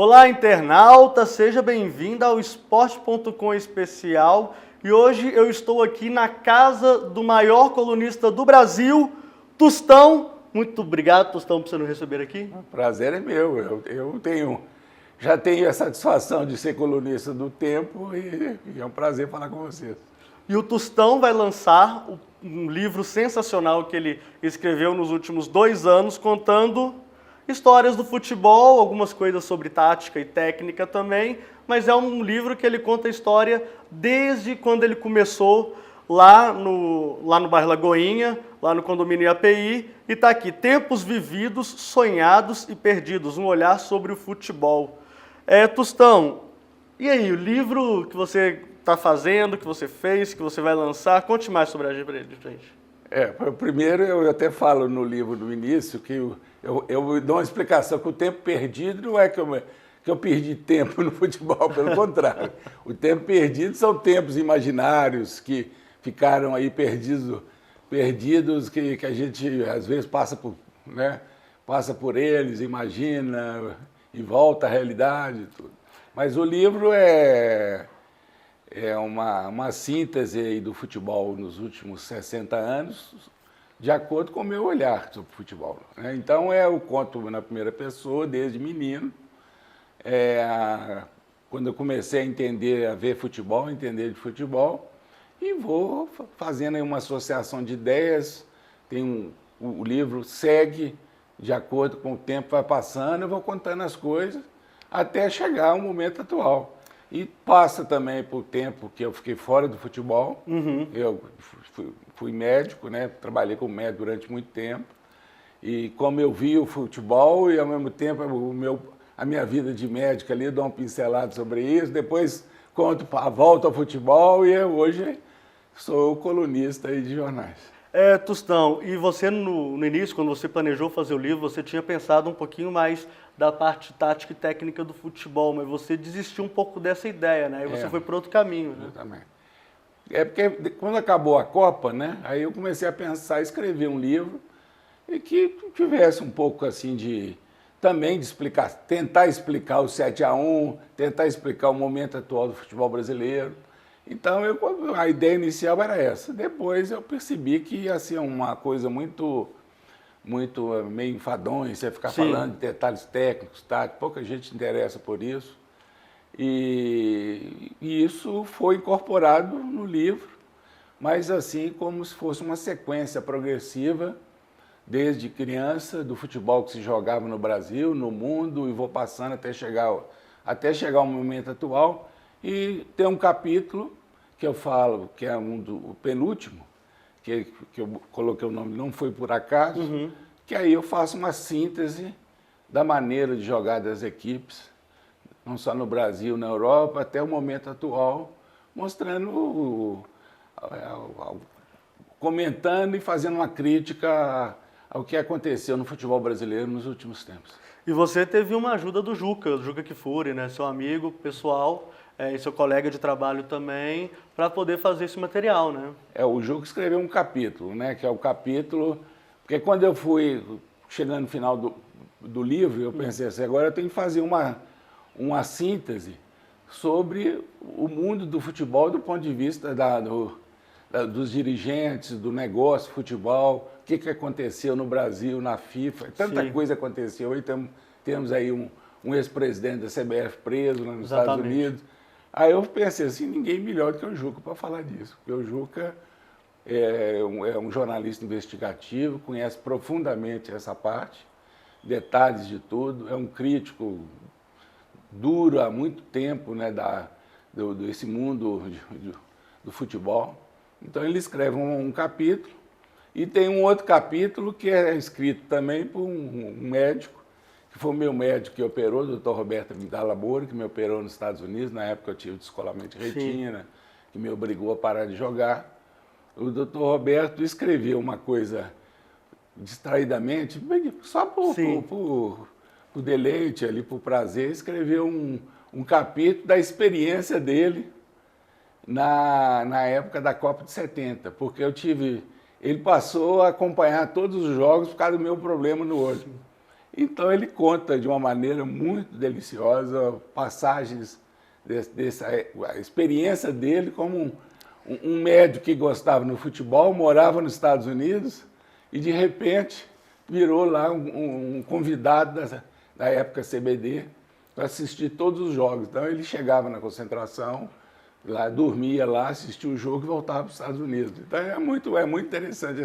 Olá, internauta, seja bem-vindo ao Esporte.com especial. E hoje eu estou aqui na casa do maior colunista do Brasil, Tostão. Muito obrigado, Tostão, por você nos receber aqui. O prazer é meu. Já tenho a satisfação de ser colunista do Tempo e é um prazer falar com vocês. E o Tostão vai lançar um livro sensacional que ele escreveu nos últimos 2 anos, contando histórias do futebol, algumas coisas sobre tática e técnica também, mas é um livro que ele conta a história desde quando ele começou lá no bairro Lagoinha, lá no condomínio API, e está aqui, Tempos Vividos, Sonhados e Perdidos, um olhar sobre o futebol. Tostão, e aí, o livro que você está fazendo, que você fez, que você vai lançar, conte mais sobre ele pra gente. Primeiro eu até falo no livro do início que eu dou uma explicação que o tempo perdido não é que eu perdi tempo no futebol, pelo contrário. O tempo perdido são tempos imaginários que ficaram aí perdidos que a gente às vezes passa por eles, imagina e volta à realidade. Tudo. Mas o livro é uma síntese aí do futebol nos últimos 60 anos, de acordo com o meu olhar sobre o futebol. Né? Então, eu conto na primeira pessoa, desde menino, quando eu comecei a entender, a ver futebol, entender de futebol, e vou fazendo aí uma associação de ideias. O livro segue de acordo com o tempo vai passando, eu vou contando as coisas até chegar ao momento atual. E passa também por tempo que eu fiquei fora do futebol. Uhum. Eu fui médico, né? Trabalhei como médico durante muito tempo. E como eu vi o futebol e ao mesmo tempo a minha vida de médico ali, dou uma pincelada sobre isso. Depois conto a volta ao futebol e eu hoje sou colunista aí de jornais. Tostão, e você no início, quando você planejou fazer o livro, você tinha pensado um pouquinho mais da parte tática e técnica do futebol, mas você desistiu um pouco dessa ideia, né? E você foi para outro caminho, né? Exatamente. Porque quando acabou a Copa, né? Aí eu comecei a pensar, escrever um livro e que tivesse um pouco assim também de explicar, tentar explicar o 7-1, tentar explicar o momento atual do futebol brasileiro. Então, a ideia inicial era essa. Depois eu percebi que ia ser uma coisa muito meio enfadonha, você ficar falando de detalhes técnicos, pouca gente interessa por isso. E isso foi incorporado no livro, mas assim como se fosse uma sequência progressiva, desde criança, do futebol que se jogava no Brasil, no mundo, e vou passando até chegar ao momento atual. E tem um capítulo que eu falo, que é o penúltimo, que eu coloquei o nome, não foi por acaso, que aí eu faço uma síntese da maneira de jogar das equipes, não só no Brasil, na Europa, até o momento atual, mostrando, comentando e fazendo uma crítica ao que aconteceu no futebol brasileiro nos últimos tempos. E você teve uma ajuda do Juca Kfouri, né? Seu amigo pessoal, e seu colega de trabalho também, para poder fazer esse material, né? O Juca escreveu um capítulo, né? Que é o capítulo... Porque quando eu fui chegando no final do livro, eu pensei assim, agora eu tenho que fazer uma síntese sobre o mundo do futebol do ponto de vista dos dirigentes, do negócio, futebol, o que aconteceu no Brasil, na FIFA, tanta coisa aconteceu. Aí temos aí um ex-presidente da CBF preso lá nos Estados Unidos. Aí eu pensei assim, ninguém melhor do que o Juca para falar disso, porque o Juca é um jornalista investigativo, conhece profundamente essa parte, detalhes de tudo, é um crítico duro há muito tempo, né, desse mundo do futebol. Então ele escreve um capítulo e tem um outro capítulo que é escrito também por um médico, que foi o meu médico que operou, o Dr. Roberto Dallabori, que me operou nos Estados Unidos, na época eu tive descolamento de retina, que me obrigou a parar de jogar. O Dr. Roberto escreveu uma coisa distraidamente, só por deleite, ali, por prazer, escreveu um capítulo da experiência dele na época da Copa de 70, porque ele passou a acompanhar todos os jogos por causa do meu problema no olho. Então ele conta de uma maneira muito deliciosa passagens a experiência dele como um médico que gostava no futebol, morava nos Estados Unidos e de repente virou lá um convidado da época CBD para assistir todos os jogos. Então ele chegava na concentração, lá, dormia lá, assistia o jogo e voltava para os Estados Unidos. Então é muito interessante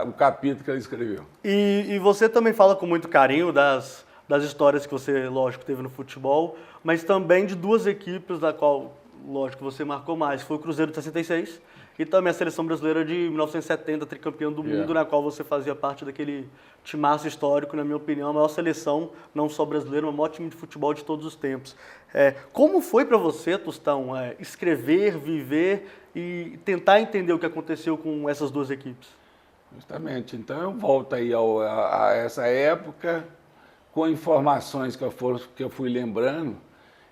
o capítulo que ele escreveu. E você também fala com muito carinho das histórias que você, lógico, teve no futebol, mas também de duas equipes da qual, lógico, você marcou mais. Foi o Cruzeiro de 66 e também a Seleção Brasileira de 1970, tricampeão do mundo, na qual você fazia parte daquele timaço histórico, na minha opinião, a maior seleção, não só brasileira, mas o maior time de futebol de todos os tempos. Como foi para você, Tostão, escrever, viver e tentar entender o que aconteceu com essas duas equipes? Justamente. Então eu volto aí a essa época, com informações que eu fui lembrando.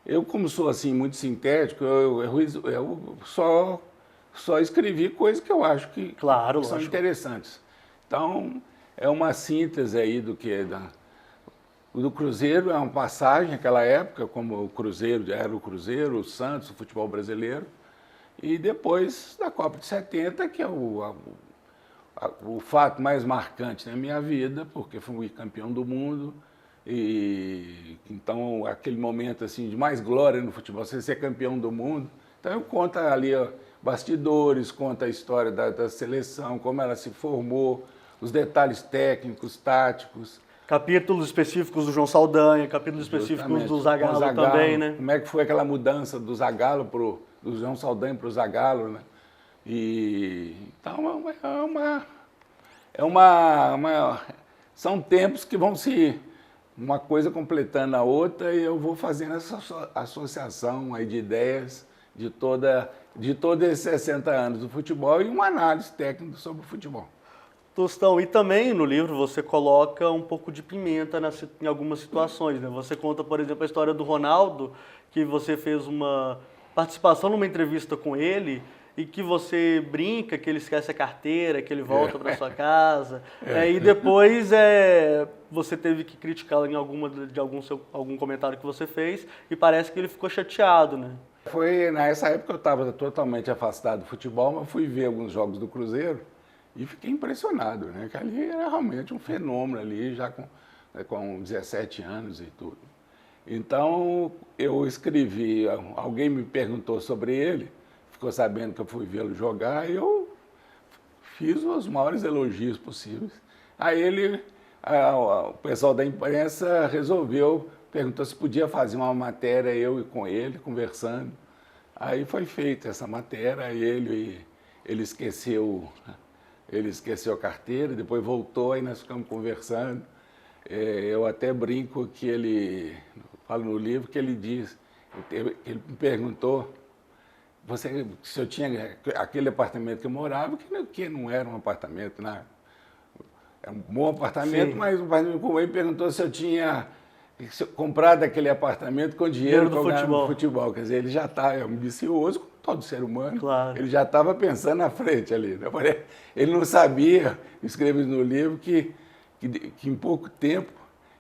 Eu, como sou assim muito sintético, eu só escrevi coisas que eu acho que são interessantes. Então, é uma síntese aí do Cruzeiro, é uma passagem naquela época, como o Cruzeiro era o Cruzeiro, o Santos, o futebol brasileiro, e depois da Copa de 70, que é o fato mais marcante na minha vida, porque fui campeão do mundo, e então aquele momento assim de mais glória no futebol, você ser campeão do mundo. Então eu conto ali bastidores, conta a história da seleção, como ela se formou, os detalhes técnicos, táticos. Capítulos específicos do João Saldanha, capítulos específicos do Zagallo também, né? Como é que foi aquela mudança do Zagallo do João Saldanha para o Zagallo, né? Então são tempos que vão uma coisa completando a outra, e eu vou fazendo essa associação aí de ideias de todos esses 60 anos do futebol e uma análise técnica sobre o futebol. Tostão, e também no livro você coloca um pouco de pimenta em algumas situações, né? Você conta, por exemplo, a história do Ronaldo, que você fez uma participação numa entrevista com ele e que você brinca que ele esquece a carteira, que ele volta para sua casa, e depois você teve que criticá-lo em algum comentário que você fez e parece que ele ficou chateado, né? Nessa época eu estava totalmente afastado do futebol, mas fui ver alguns jogos do Cruzeiro e fiquei impressionado, né? Que ali era realmente um fenômeno ali, já com 17 anos e tudo. Então eu escrevi, alguém me perguntou sobre ele, ficou sabendo que eu fui vê-lo jogar, e eu fiz os maiores elogios possíveis. Aí o pessoal da imprensa perguntou se podia fazer uma matéria, eu e com ele, conversando. Aí foi feita essa matéria, ele esqueceu a carteira, depois voltou, aí nós ficamos conversando. Eu até brinco falo no livro que ele me perguntou se eu tinha aquele apartamento que eu morava, que não era um apartamento, né? É um bom apartamento, sim, mas um apartamento como ele perguntou se eu tinha comprado aquele apartamento com dinheiro do futebol. Quer dizer, ele já está ambicioso, como todo ser humano, claro. Ele já estava pensando na frente ali. Né? Ele não sabia, escrevi no livro, que em pouco tempo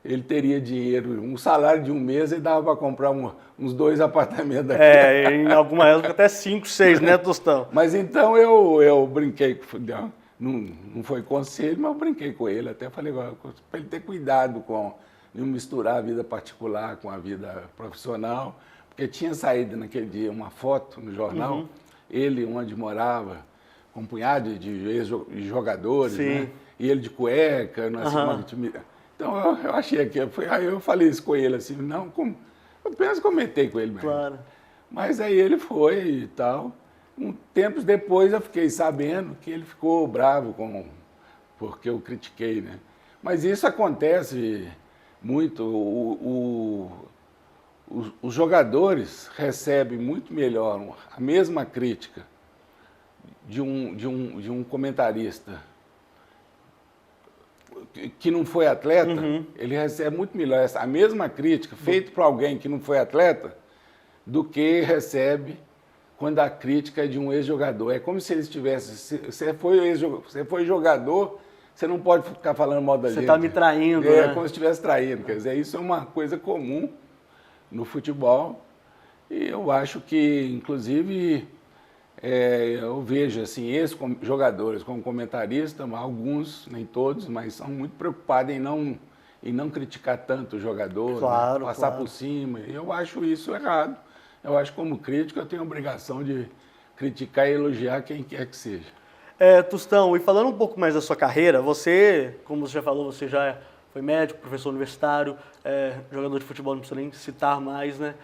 ele teria dinheiro, um salário de um mês e dava para comprar uns 2 apartamentos aqui. Em alguma época até 5, 6, né, Tostão? Mas então eu brinquei, não foi conselho, mas eu brinquei com ele, até falei para ele ter cuidado com não misturar a vida particular com a vida profissional, porque tinha saído naquele dia uma foto no jornal, ele onde morava, com um punhado de jogadores, né? E ele de cueca, então eu achei aí eu falei isso com ele assim, eu apenas comentei com ele mesmo. Claro. Mas aí ele foi e tal. Tempos depois eu fiquei sabendo que ele ficou bravo porque eu critiquei, né? Mas isso acontece muito. Os jogadores recebem muito melhor a mesma crítica de um comentarista que não foi atleta, ele recebe muito melhor a mesma crítica feita por alguém que não foi atleta do que recebe quando a crítica é de um ex-jogador. É como se eles tivessem... Você foi jogador, você não pode ficar falando mal da gente. Você está me traindo, né? Como se estivesse traindo. Quer dizer, isso é uma coisa comum no futebol. E eu acho que, inclusive, eu vejo assim, esses jogadores como comentaristas, alguns, nem todos, mas são muito preocupados em não criticar tanto o jogador, claro, né? Passar claro. por cima. Eu acho isso errado. Eu acho que como crítico eu tenho a obrigação de criticar e elogiar quem quer que seja. Tostão, e falando um pouco mais da sua carreira, você, como você já falou, você já foi médico, professor universitário, jogador de futebol, não precisa nem citar mais, né?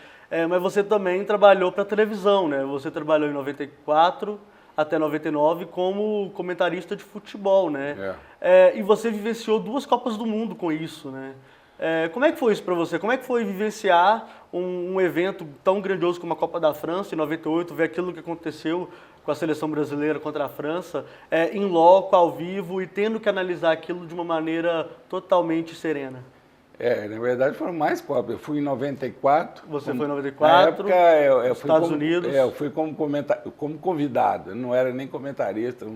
Mas você também trabalhou para televisão, né? Você trabalhou em 94 até 99 como comentarista de futebol, né? E você vivenciou 2 Copas do Mundo com isso, né? Como é que foi isso para você? Como é que foi vivenciar um evento tão grandioso como a Copa da França em 98, ver aquilo que aconteceu com a seleção brasileira contra a França, em loco, ao vivo, e tendo que analisar aquilo de uma maneira totalmente serena? Na verdade foram mais Copas. Eu fui em 94. Você foi em 94, na época, eu fui Estados Unidos. Eu fui como convidado, não era nem comentarista.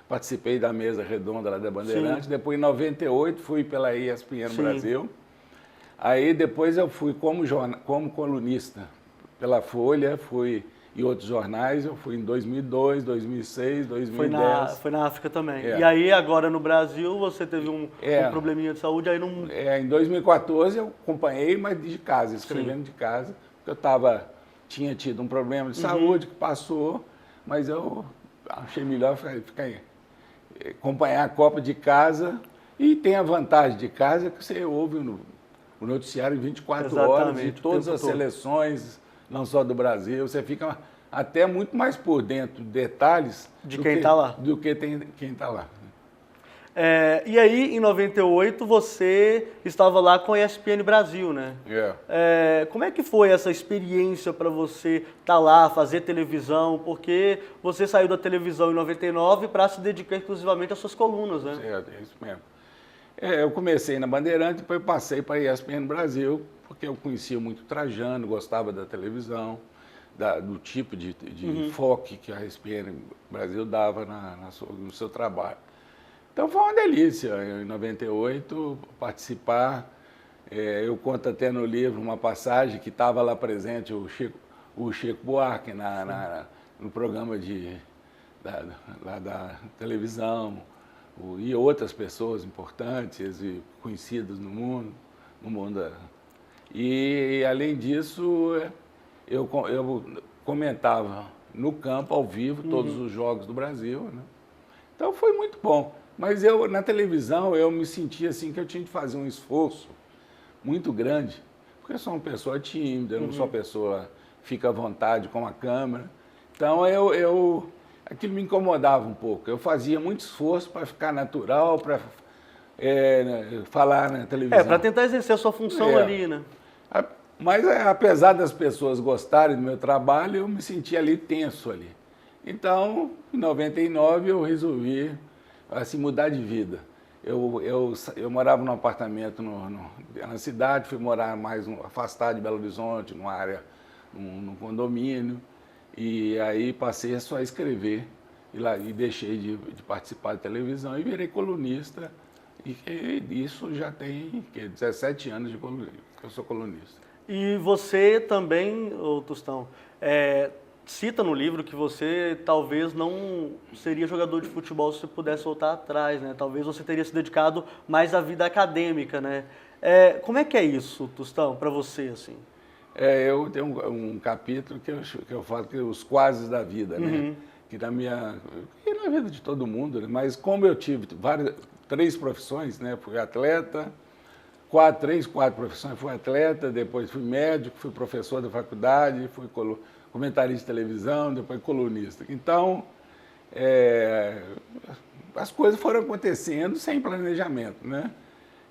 Participei da mesa redonda lá da Bandeirantes. Sim. Depois, em 98, fui pela ESPN Brasil. Aí depois eu fui como colunista pela Folha, fui em outros jornais, eu fui em 2002, 2006, 2010. Foi na África também. E aí agora no Brasil você teve um probleminha de saúde, aí não... Em 2014 eu acompanhei, mas de casa, escrevendo de casa, porque eu tinha tido um problema de saúde que passou, mas eu achei melhor acompanhar a Copa de casa, e tem a vantagem de casa que você ouve o noticiário em 24 horas de todas as seleções, não só do Brasil. Você fica até muito mais por dentro de detalhes de quem está lá. Do que quem está lá. E aí, em 98, você estava lá com a ESPN Brasil, né? Como é que foi essa experiência para você estar lá, fazer televisão? Porque você saiu da televisão em 99 para se dedicar exclusivamente às suas colunas, né? Certo, é isso mesmo. Eu comecei na Bandeirantes, depois passei para a ESPN Brasil, porque eu conhecia muito Trajano, gostava da televisão, do tipo de enfoque que a ESPN Brasil dava no seu trabalho. Então foi uma delícia, em 98, participar. Eu conto até no livro uma passagem que estava lá presente o Chico Buarque no programa da televisão, e outras pessoas importantes e conhecidas no mundo. E, além disso, eu comentava no campo, ao vivo, todos os jogos do Brasil, né? Então foi muito bom. Mas na televisão, eu me sentia assim que eu tinha que fazer um esforço muito grande, porque eu sou uma pessoa tímida, eu não sou uma pessoa que fica à vontade com a câmera. Então, aquilo me incomodava um pouco. Eu fazia muito esforço para ficar natural, para falar na televisão. Para tentar exercer a sua função ali, né? Mas, apesar das pessoas gostarem do meu trabalho, eu me sentia ali tenso ali. Então, em 99, eu resolvi assim, mudar de vida. Eu morava num apartamento na cidade, fui morar mais afastado de Belo Horizonte, numa área, num condomínio. E aí passei só a escrever e deixei de participar da televisão e virei colunista. E isso já tem 17 anos que eu sou colunista. E você também, Tostão, cita no livro que você talvez não seria jogador de futebol se você pudesse voltar atrás, né? Talvez você teria se dedicado mais à vida acadêmica, né? Como é que é isso, Tostão, para você, assim? Eu tenho um capítulo que eu falo que os quases da vida, né? Que na vida de todo mundo, né? Mas como eu tive 3 profissões, né? Fui atleta, 4 profissões, fui atleta, depois fui médico, fui professor da faculdade, fui comentarista de televisão, depois colunista. Então, as coisas foram acontecendo sem planejamento, né?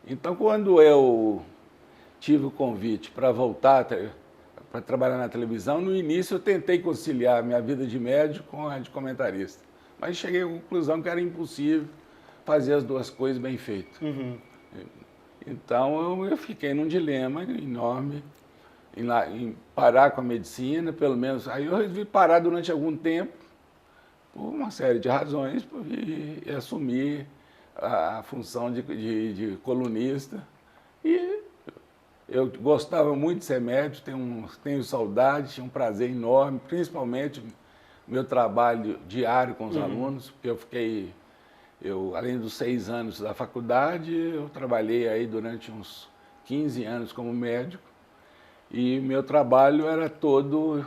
Então, quando eu tive o convite para voltar para trabalhar na televisão, no início eu tentei conciliar minha vida de médico com a de comentarista. Mas cheguei à conclusão que era impossível fazer as 2 coisas bem feitas. Então eu fiquei num dilema enorme em parar com a medicina, pelo menos. Aí eu resolvi parar durante algum tempo, por uma série de razões, e assumir a função de colunista. E eu gostava muito de ser médico, tenho saudade, tinha um prazer enorme, principalmente meu trabalho diário com os alunos, porque além dos 6 anos da faculdade, eu trabalhei aí durante uns 15 anos como médico, e meu trabalho era todo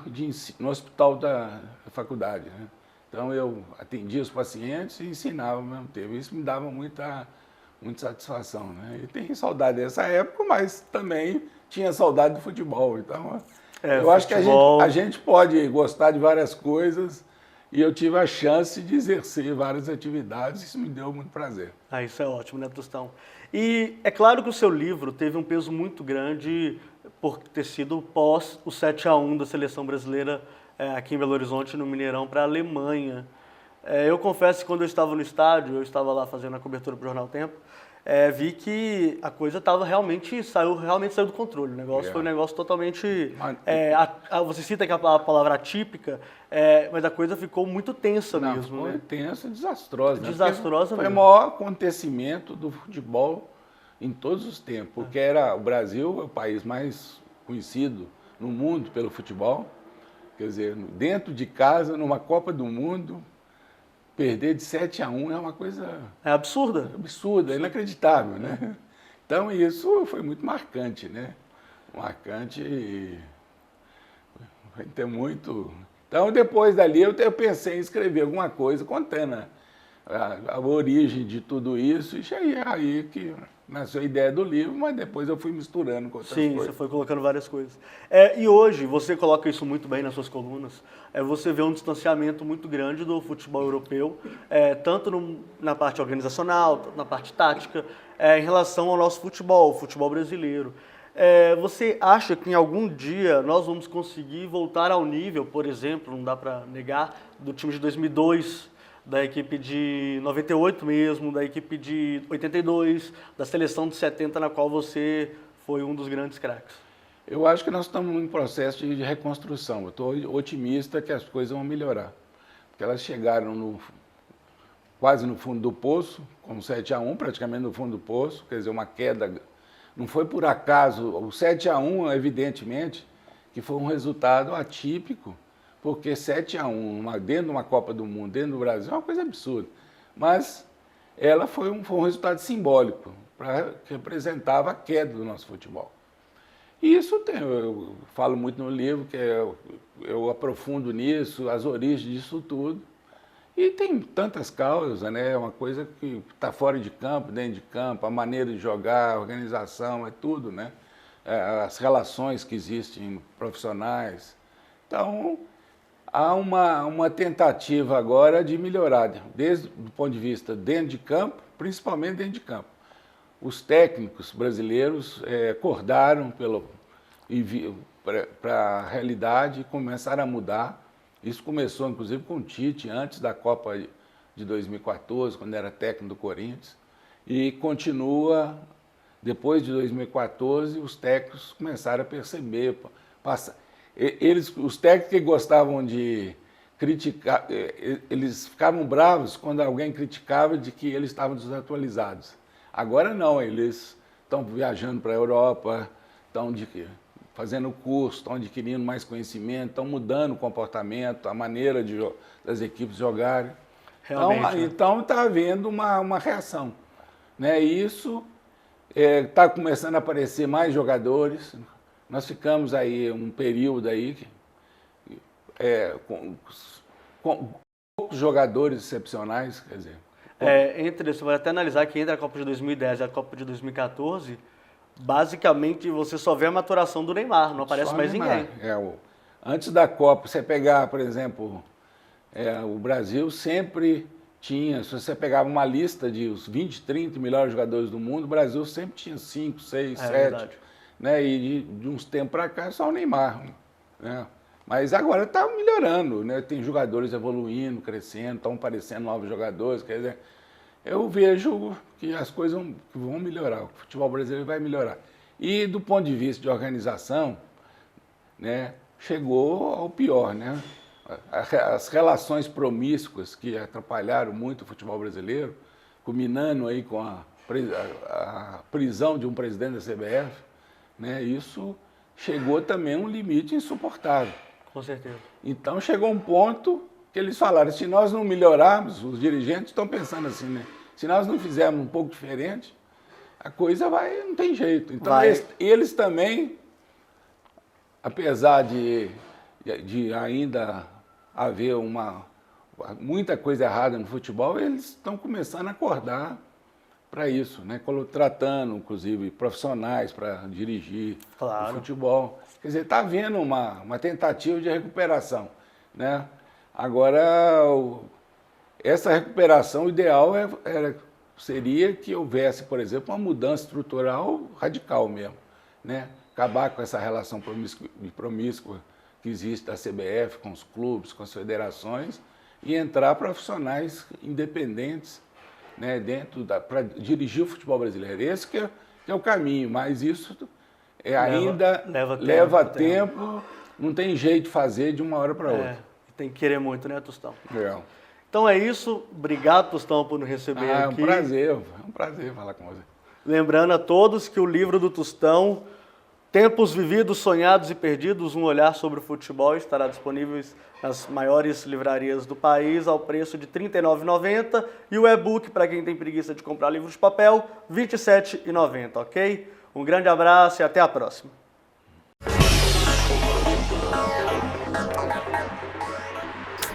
no hospital da faculdade, né? Então eu atendia os pacientes e ensinava ao mesmo tempo. Isso me dava muita satisfação, né? E tenho saudade dessa época, mas também tinha saudade do futebol. Então eu acho que a gente pode gostar de várias coisas, e eu tive a chance de exercer várias atividades, isso me deu muito prazer. Ah, isso é ótimo, né, Tostão? E é claro que o seu livro teve um peso muito grande por ter sido pós o 7-1 da seleção brasileira aqui em Belo Horizonte, no Mineirão, para a Alemanha. Eu confesso que quando eu estava no estádio, eu estava lá fazendo a cobertura para o Jornal Tempo, vi que a coisa realmente saiu do controle. O negócio foi um negócio totalmente... você cita que a palavra atípica, mas a coisa ficou muito tensa mesmo. Foi né? tensa, desastrosa. Desastrosa foi mesmo. o maior acontecimento do futebol em todos os tempos, porque o Brasil é o país mais conhecido no mundo pelo futebol. Quer dizer, dentro de casa, numa Copa do Mundo, perder de 7-1 é uma coisa... É absurda. Absurda, inacreditável, né? Então isso foi muito marcante, né? Marcante e... Vai ter muito... Então depois dali eu pensei em escrever alguma coisa contando a origem de tudo isso, e aí que nasceu a ideia do livro, mas depois eu fui misturando com outras coisas. Sim, você foi colocando várias coisas. E hoje, você coloca isso muito bem nas suas colunas, você vê um distanciamento muito grande do futebol europeu, tanto na parte organizacional, tanto na parte tática, em relação ao nosso futebol, o futebol brasileiro. Você acha que em algum dia nós vamos conseguir voltar ao nível, por exemplo, não dá para negar, do time de 2002, da equipe de 98 mesmo, da equipe de 82, da seleção de 70, na qual você foi um dos grandes craques? Eu acho que nós estamos em processo de reconstrução. Eu estou otimista que as coisas vão melhorar. Porque elas chegaram quase no fundo do poço, com 7-1, praticamente no fundo do poço, quer dizer, uma queda. Não foi por acaso. O 7-1, evidentemente, que foi um resultado atípico, porque 7-1, dentro de uma Copa do Mundo, dentro do Brasil, é uma coisa absurda. Mas ela foi um resultado simbólico, que representava a queda do nosso futebol. E isso eu falo muito no livro, que eu aprofundo nisso, as origens disso tudo. E tem tantas causas, né? É uma coisa que está fora de campo, dentro de campo, a maneira de jogar, a organização, é tudo, né? As relações que existem profissionais. Então, há uma tentativa agora de melhorar, desde o ponto de vista dentro de campo, principalmente dentro de campo. Os técnicos brasileiros acordaram para a realidade e começaram a mudar. Isso começou, inclusive, com o Tite, antes da Copa de 2014, quando era técnico do Corinthians, e continua, depois de 2014, os técnicos começaram a perceber, os técnicos que gostavam de criticar, eles ficavam bravos quando alguém criticava de que eles estavam desatualizados. Agora não, eles estão viajando para a Europa, estão fazendo curso, estão adquirindo mais conhecimento, estão mudando o comportamento, a maneira das equipes jogarem. Realmente, então está havendo uma reação, né? Isso está começando a aparecer mais jogadores. Nós ficamos aí um período aí com poucos jogadores excepcionais, quer dizer. Você vai até analisar que entre a Copa de 2010 e a Copa de 2014, basicamente você só vê a maturação do Neymar, não aparece mais ninguém. Antes da Copa, você pegar, por exemplo, o Brasil sempre tinha, se você pegava uma lista de os 20, 30 melhores jogadores do mundo, o Brasil sempre tinha 5, 6, 7. Verdade. Né? E de uns tempos para cá, só o Neymar. Né? Mas agora está melhorando, né? Tem jogadores evoluindo, crescendo, estão aparecendo novos jogadores. Quer dizer, eu vejo que as coisas vão melhorar, o futebol brasileiro vai melhorar. E do ponto de vista de organização, né, chegou ao pior, né? As relações promíscuas que atrapalharam muito o futebol brasileiro culminando aí com a prisão de um presidente da CBF, né, isso chegou também a um limite insuportável. Com certeza. Então chegou um ponto que eles falaram, se nós não melhorarmos, os dirigentes estão pensando assim, né? Se nós não fizermos um pouco diferente, a coisa não tem jeito. Então eles também, apesar de ainda haver muita coisa errada no futebol, eles estão começando a acordar para isso, né? Tratando, inclusive, profissionais para dirigir o futebol. Quer dizer, está havendo uma tentativa de recuperação, né? Agora, essa recuperação, o ideal seria que houvesse, por exemplo, uma mudança estrutural radical mesmo, né? Acabar com essa relação promíscua que existe da CBF com os clubes, com as federações, e entrar profissionais independentes, né, para dirigir o futebol brasileiro. Esse que é o caminho, mas isso ainda leva tempo, não tem jeito de fazer de uma hora para outra. Tem que querer muito, né, Tostão? É. Então é isso. Obrigado, Tostão, por nos receber aqui. É um prazer falar com você. Lembrando a todos que o livro do Tostão, Tempos Vividos, Sonhados e Perdidos, um olhar sobre o futebol, estará disponível nas maiores livrarias do país ao preço de R$ 39,90 e o e-book, para quem tem preguiça de comprar livros de papel, R$ 27,90, ok? Um grande abraço e até a próxima.